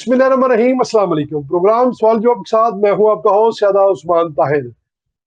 बिस्मिल्लाहिर्रहमानिर्रहीम, अस्सलाम वालेकुम। प्रोग्राम सवाल जवाब के साथ मैं हूं आपका होस्ट सैयद उस्मान ताहिर।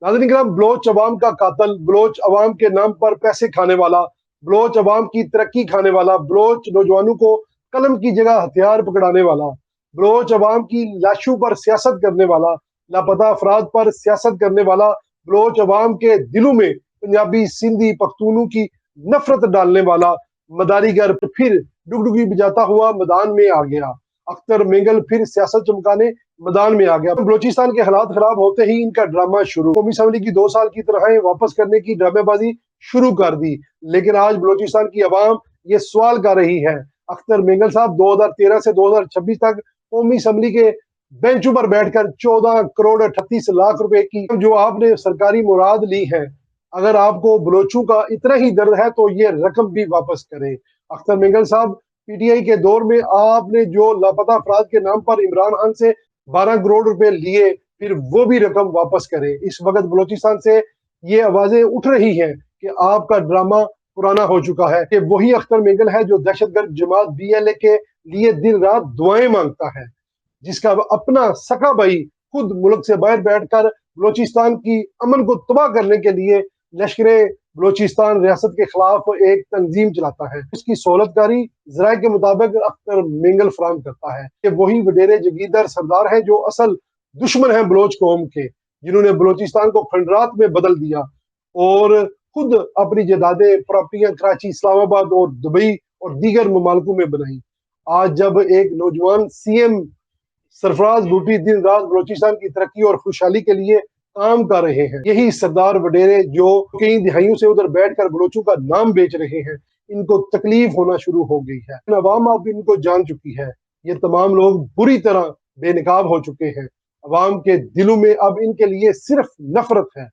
नाज़रीन किराम, बलोच अवाम का कातल, बलोच अवाम के नाम पर पैसे खाने वाला, बलोच अवाम की तरक्की खाने वाला, बलोच नौजवानों को कलम की जगह हथियार पकड़ाने वाला, बलोच अवाम की लाशों पर सियासत करने वाला, लापता अफराद पर सियासत करने वाला, बलोच अवाम के दिलों में पंजाबी, सिंधी, पख्तूनों की नफरत डालने वाला मदारीगर फिर डुगडुगी बजाता हुआ मैदान में आ गया। अख्तर मेंगल फिर सियासत चमकाने मैदान में आ गया। बलोचिस्तान के हालात खराब होते ही इनका ड्रामा शुरू। कौमी असम्बली की 2 साल की तनख्वाहें वापस करने की ड्रामेबाजी शुरू कर दी। लेकिन आज बलोचिस्तान की आवाम ये सवाल कर रही है, अख्तर मेंगल साहब 2013 से 2026 तक कौमी असम्बली के बेंचों पर बैठकर 14 करोड़ 38 लाख रुपए की जो आपने सरकारी मुराद ली है, अगर आपको बलोचों का इतना ही दर्द है तो ये रकम भी वापस करें। अख्तर मेंगल साहब, पीटीआई के दौर में आपने जो लापता अफराद के नाम पर इमरान खान से 12 करोड़ रुपए लिए, फिर वो भी रकम वापस करें। इस वक्त बलोचिस्तान से ये आवाजें उठ रही हैं कि आपका ड्रामा पुराना हो चुका है, कि वही अख्तर मेंगल है जो दहशतगर्द जमात बीएलए के लिए दिन रात दुआएं मांगता है, जिसका अपना सका भाई खुद मुल्क से बाहर बैठकर बलोचिस्तान की अमन को तबाह करने के लिए लश्करे बलोचिस्तान रियासत के खिलाफ एक तंजीम चलाता है। इसकी सहूलतकारी जराये के मुताबिक अख्तर मेंगल फराम करता है कि वही वडेरे जगीरदार सरदार है जो असल दुश्मन है बलोच कौम के, जिन्होंने बलोचिस्तान को खंडरात में बदल दिया और खुद अपनी जदादे प्रॉपर्टियां कराची, इस्लामाबाद और दुबई और दीगर ममालकों में बनाई। आज जब एक नौजवान सीएम सरफराज भुट्टी दिन रात बलोचिस्तान की तरक्की और खुशहाली के लिए काम कर रहे हैं, यही सरदार वडेरे जो कई दिहाइयों से उधर बैठकर बलोचों का नाम बेच रहे हैं, इनको तकलीफ होना शुरू हो गई है। अवाम अब इनको जान चुकी है। ये तमाम लोग बुरी तरह बेनकाब हो चुके हैं। अवाम के दिलों में अब इनके लिए सिर्फ नफरत है।